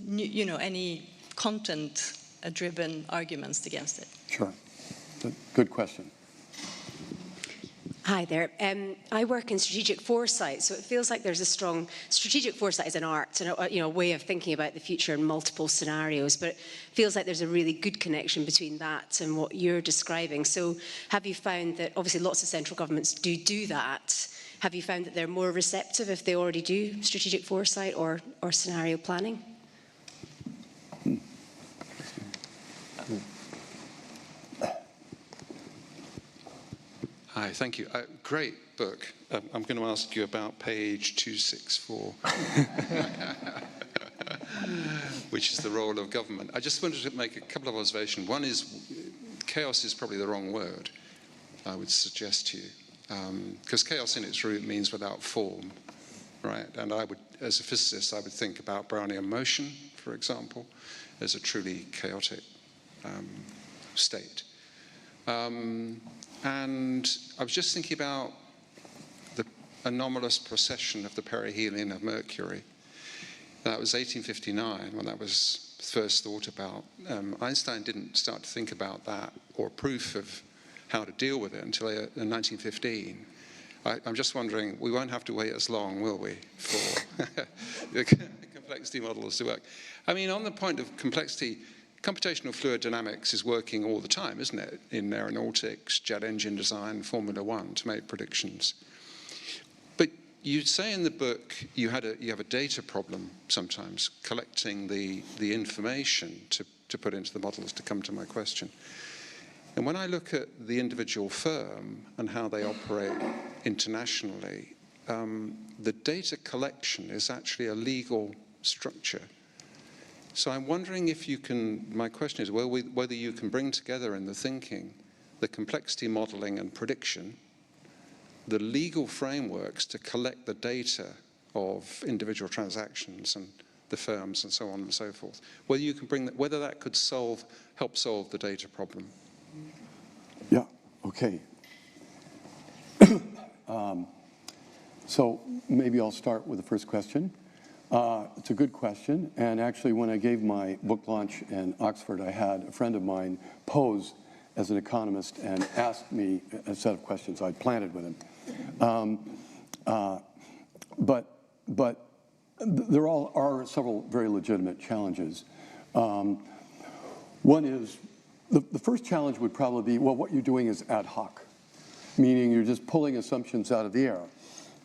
any content-driven arguments against it. Sure. Good question. Hi there. I work in strategic foresight, so it feels like there's a strong strategic foresight is an art and a way of thinking about the future in multiple scenarios. But it feels like there's a really good connection between that and what you're describing. So, have you found that obviously lots of central governments do that? Have you found that they're more receptive if they already do strategic foresight or scenario planning? Hi, thank you. Great book. I'm going to ask you about page 264, which is the role of government. I just wanted to make a couple of observations. One is chaos is probably the wrong word, I would suggest to you, because chaos in its root means without form, right? And I would, as a physicist, I would think about Brownian motion, for example, as a truly chaotic state. And I was just thinking about the anomalous precession of the perihelion of Mercury. That was 1859 when that was first thought about. Einstein didn't start to think about that or proof of how to deal with it until 1915. I'm just wondering, we won't have to wait as long, will we, for the complexity models to work? I mean, on the point of complexity, computational fluid dynamics is working all the time, isn't it? In aeronautics, jet engine design, Formula One, to make predictions. But you say in the book you have a data problem sometimes, collecting the information to put into the models, to come to my question. And when I look at the individual firm and how they operate internationally, the data collection is actually a legal structure. So I'm wondering if you can, my question is whether you can bring together in the thinking the complexity modeling and prediction, the legal frameworks to collect the data of individual transactions and the firms and so on and so forth, whether you can bring that, whether that could help solve the data problem. Yeah, okay. So maybe I'll start with the first question. It's a good question, and actually when I gave my book launch in Oxford, I had a friend of mine pose as an economist and asked me a set of questions I'd planted with him. But there are several very legitimate challenges. One is, the first challenge would probably be, well, what you're doing is ad hoc, meaning you're just pulling assumptions out of the air.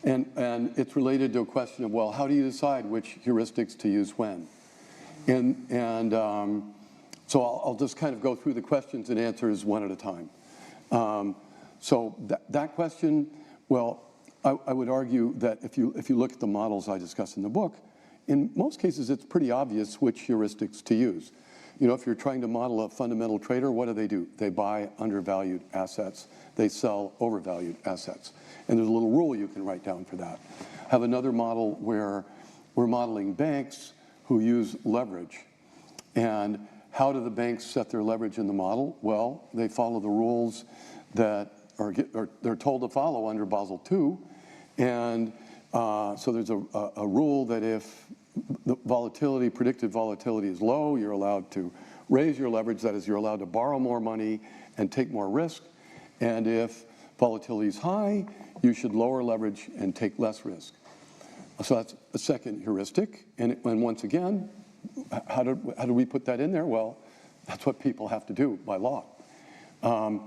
And it's related to a question of, well, how do you decide which heuristics to use when? So I'll just kind of go through the questions and answers one at a time. So that question, well, I would argue that if you look at the models I discuss in the book, in most cases it's pretty obvious which heuristics to use. You know, if you're trying to model a fundamental trader, what do? They buy undervalued assets. They sell overvalued assets. And there's a little rule you can write down for that. Have another model where we're modeling banks who use leverage. And how do the banks set their leverage in the model? Well, they follow the rules that they're told to follow under Basel II. And so there's a rule that if the predicted volatility is low, you're allowed to raise your leverage. That is, you're allowed to borrow more money and take more risk. And if volatility is high, you should lower leverage and take less risk. So that's a second heuristic. And once again, how do we put that in there? Well, that's what people have to do by law. And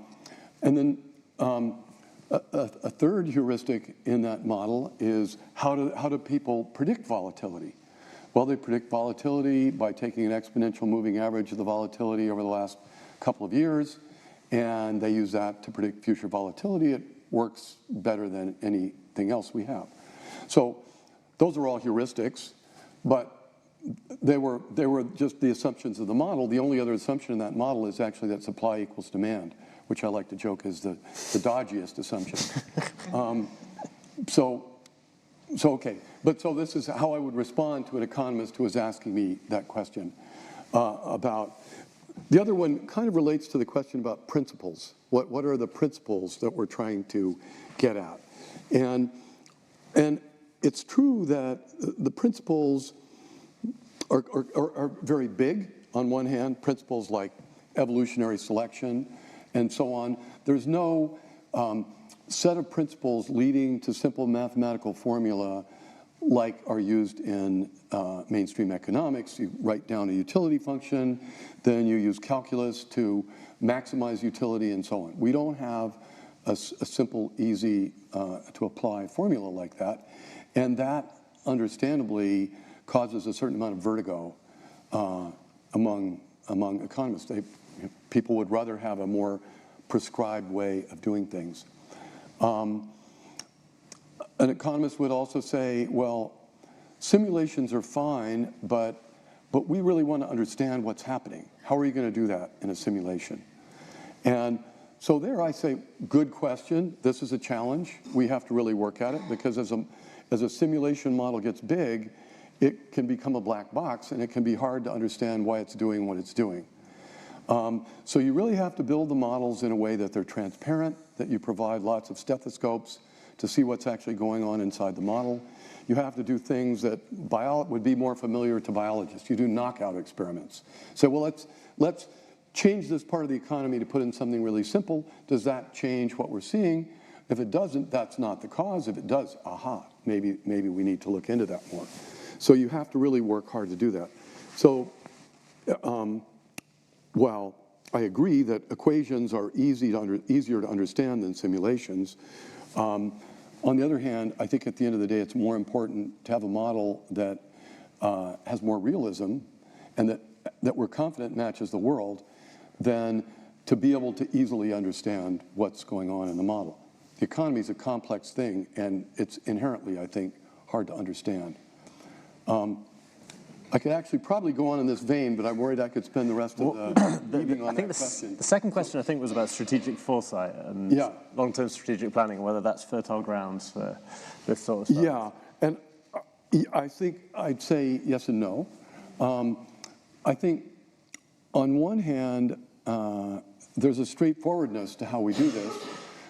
then a third heuristic in that model is how do people predict volatility? Well, they predict volatility by taking an exponential moving average of the volatility over the last couple of years, and they use that to predict future volatility. It works better than anything else we have. So those are all heuristics, but they were just the assumptions of the model. The only other assumption in that model is actually that supply equals demand, which I like to joke is the dodgiest assumption. So Okay, so this is how I would respond to an economist who was asking me that question about. The other one kind of relates to the question about principles. What are the principles that we're trying to get at? And it's true that the principles are very big. On one hand, principles like evolutionary selection and so on. There's no set of principles leading to simple mathematical formula like are used in mainstream economics. You write down a utility function, then you use calculus to maximize utility and so on. We don't have a simple, easy to apply formula like that. And that, understandably, causes a certain amount of vertigo among economists. People would rather have a more prescribed way of doing things. An economist would also say, well, simulations are fine, but we really want to understand what's happening. How are you going to do that in a simulation? And so there I say, good question. This is a challenge. We have to really work at it, because as a simulation model gets big, it can become a black box, and it can be hard to understand why it's doing what it's doing. So you really have to build the models in a way that they're transparent, that you provide lots of stethoscopes to see what's actually going on inside the model. You have to do things that would be more familiar to biologists. You do knockout experiments. So, well, let's change this part of the economy to put in something really simple. Does that change what we're seeing? If it doesn't, that's not the cause. If it does, aha, maybe we need to look into that more. So you have to really work hard to do that. So while I agree that equations are easier to understand than simulations, on the other hand, I think at the end of the day, it's more important to have a model that has more realism and that we're confident matches the world than to be able to easily understand what's going on in the model. The economy is a complex thing, and it's inherently, I think, hard to understand. I could actually probably go on in this vein, but I'm worried I could spend the rest of the evening on that question. The second question, I think, was about strategic foresight and long-term strategic planning, and whether that's fertile grounds for this sort of stuff. Yeah, and I think I'd say yes and no. I think on one hand, there's a straightforwardness to how we do this,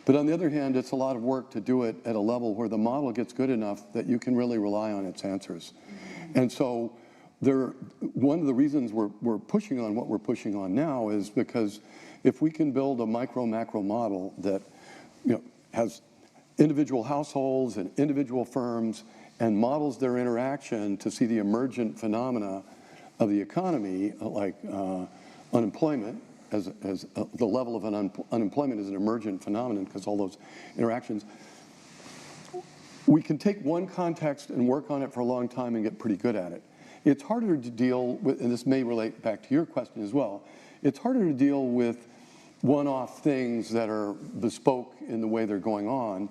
but on the other hand, it's a lot of work to do it at a level where the model gets good enough that you can really rely on its answers. And so one of the reasons we're pushing on what we're pushing on now is because if we can build a micro-macro model that has individual households and individual firms and models their interaction to see the emergent phenomena of the economy, like unemployment, as the level of unemployment is an emergent phenomenon because all those interactions, we can take one context and work on it for a long time and get pretty good at it. It's harder to deal with, and this may relate back to your question as well, it's harder to deal with one-off things that are bespoke in the way they're going on.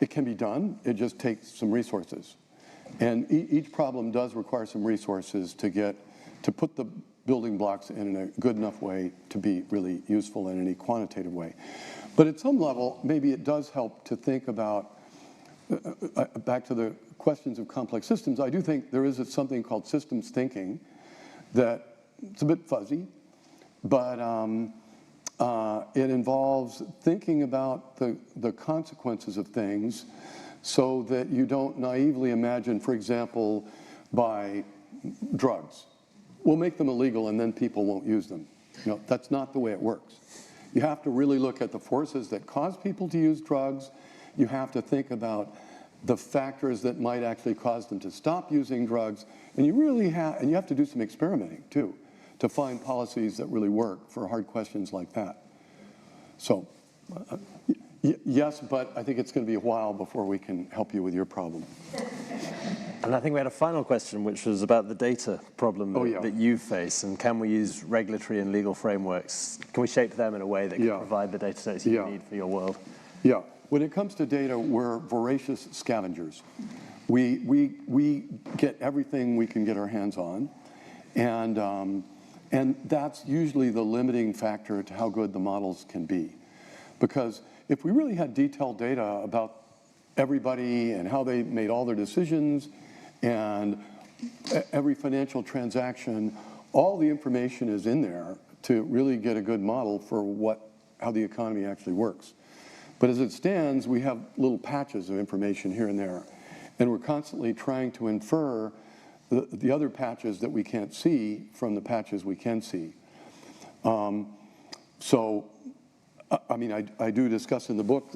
It can be done, it just takes some resources. And each problem does require some resources to put the building blocks in a good enough way to be really useful in any quantitative way. But at some level, maybe it does help to think about, back to the questions of complex systems, I do think there is something called systems thinking that it's a bit fuzzy, but it involves thinking about the consequences of things so that you don't naively imagine, for example, by drugs. We'll make them illegal and then people won't use them. That's not the way it works. You have to really look at the forces that cause people to use drugs. You have to think about the factors that might actually cause them to stop using drugs. And you have to do some experimenting too, to find policies that really work for hard questions like that. So, yes, but I think it's going to be a while before we can help you with your problem. And I think we had a final question, which was about the data problem that you face, and can we use regulatory and legal frameworks? Can we shape them in a way that can provide the data sets you need for your world? Yeah. When it comes to data, we're voracious scavengers. We get everything we can get our hands on, and that's usually the limiting factor to how good the models can be. Because if we really had detailed data about everybody and how they made all their decisions and every financial transaction. All the information is in there to really get a good model for how the economy actually works. But as it stands, we have little patches of information here and there. And we're constantly trying to infer the other patches that we can't see from the patches we can see. So, I mean, I do discuss in the book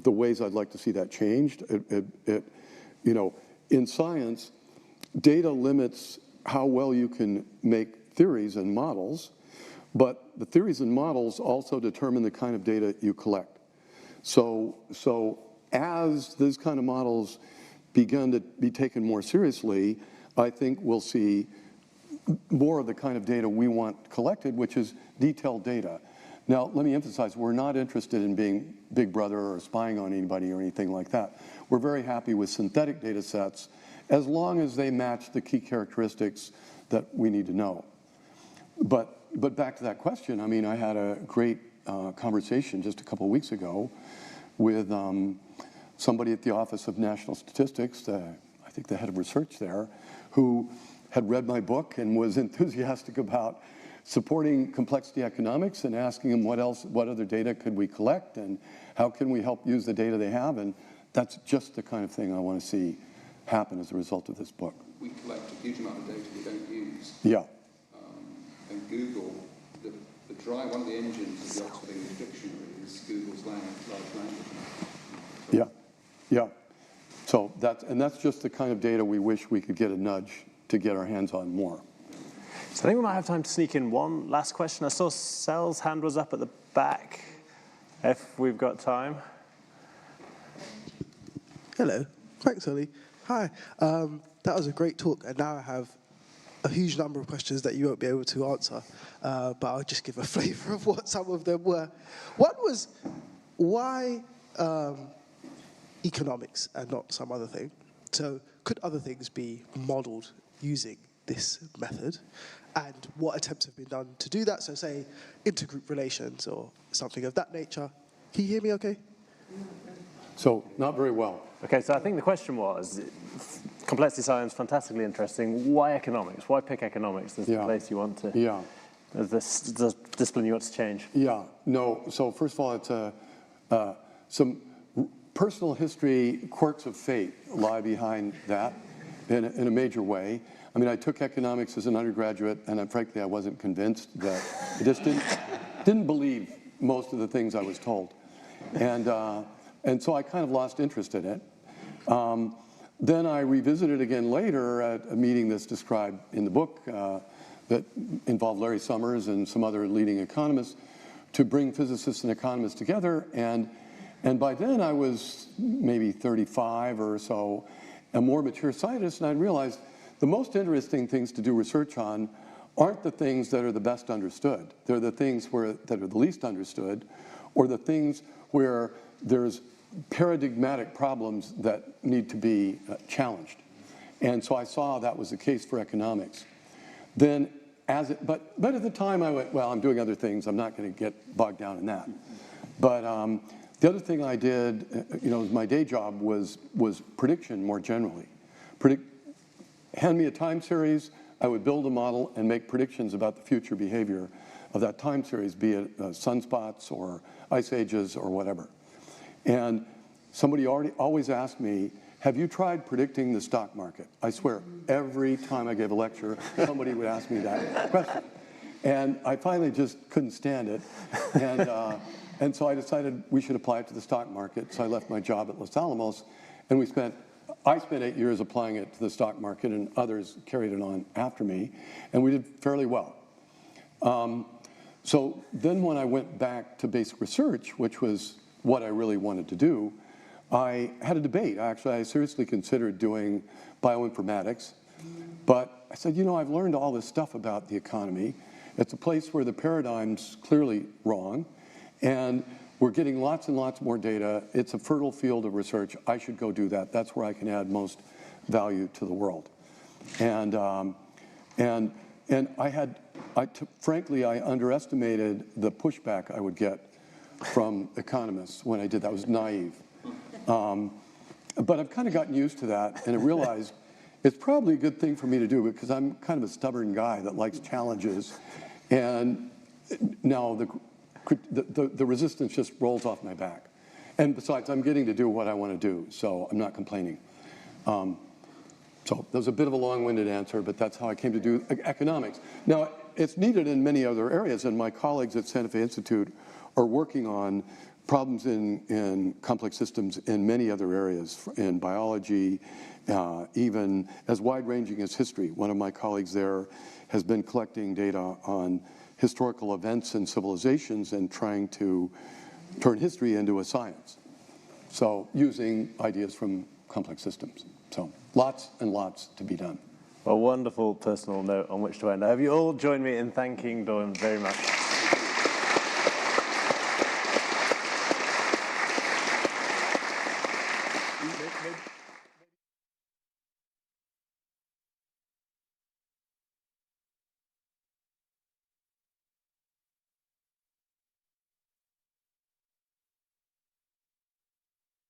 the ways I'd like to see that changed. You know, in science, data limits how well you can make theories and models, but the theories and models also determine the kind of data you collect. So as these kind of models begin to be taken more seriously, I think we'll see more of the kind of data we want collected, which is detailed data. Now, let me emphasize, we're not interested in being Big Brother or spying on anybody or anything like that. We're very happy with synthetic data sets as long as they match the key characteristics that we need to know. But back to that question, I mean, I had a great conversation just a couple of weeks ago with somebody at the Office of National Statistics, I think the head of research there, who had read my book and was enthusiastic about supporting complexity economics and asking them what other data could we collect and how can we help use the data they have. And that's just the kind of thing I want to see happen as a result of this book. We collect a huge amount of data we don't use. Yeah. And Google, one of the engines of the Oxford English Dictionary is Google's large language model. Yeah. So that's just the kind of data we wish we could get a nudge to get our hands on more. So I think we might have time to sneak in one last question. I saw Sel's hand was up at the back, if we've got time. Hello. Thanks, Ollie. Hi. That was a great talk, and now I have a huge number of questions that you won't be able to answer, but I'll just give a flavor of what some of them were. One was, why economics and not some other thing? So could other things be modeled using this method? And what attempts have been done to do that? So say intergroup relations or something of that nature. Can you hear me okay? So not very well. Okay, so I think the question was, complexity science, fantastically interesting. Why economics? Why pick economics as the place you want to, as the discipline you want to change? Yeah, no, so first of all, it's some personal history, quirks of fate lie behind that in a major way. I mean, I took economics as an undergraduate, and frankly, I wasn't convinced that I just didn't believe most of the things I was told. And so I kind of lost interest in it. Then I revisited again later at a meeting that's described in the book that involved Larry Summers and some other leading economists to bring physicists and economists together. And by then I was maybe 35 or so, a more mature scientist, and I realized the most interesting things to do research on aren't the things that are the best understood. They're the things that are the least understood, or the things where there's paradigmatic problems that need to be challenged. And so I saw that was the case for economics. Then, but at the time I went, well, I'm doing other things. I'm not going to get bogged down in that. But the other thing I did, my day job was prediction more generally. Hand me a time series, I would build a model and make predictions about the future behavior of that time series, be it sunspots or ice ages or whatever. And somebody always asked me, have you tried predicting the stock market? I swear, every time I gave a lecture, somebody would ask me that question. And I finally just couldn't stand it. And so I decided we should apply it to the stock market. So I left my job at Los Alamos, and I spent 8 years applying it to the stock market, and others carried it on after me, and we did fairly well. So then when I went back to basic research, which was what I really wanted to do, I had a debate. Actually, I seriously considered doing bioinformatics, but I said, I've learned all this stuff about the economy. It's a place where the paradigm's clearly wrong, and we're getting lots and lots more data. It's a fertile field of research. I should go do that. That's where I can add most value to the world. And frankly, I underestimated the pushback I would get from economists when I did that. I was naive. But I've kind of gotten used to that, and I realized it's probably a good thing for me to do because I'm kind of a stubborn guy that likes challenges. And now the resistance just rolls off my back. And besides, I'm getting to do what I want to do, so I'm not complaining. So that was a bit of a long-winded answer, but that's how I came to do economics. Now, it's needed in many other areas, and my colleagues at Santa Fe Institute are working on problems in complex systems in many other areas, in biology, even as wide-ranging as history. One of my colleagues there has been collecting data on historical events and civilizations and trying to turn history into a science. So using ideas from complex systems. So lots and lots to be done. A wonderful personal note on which to end. I hope you all join me in thanking Doyne very much.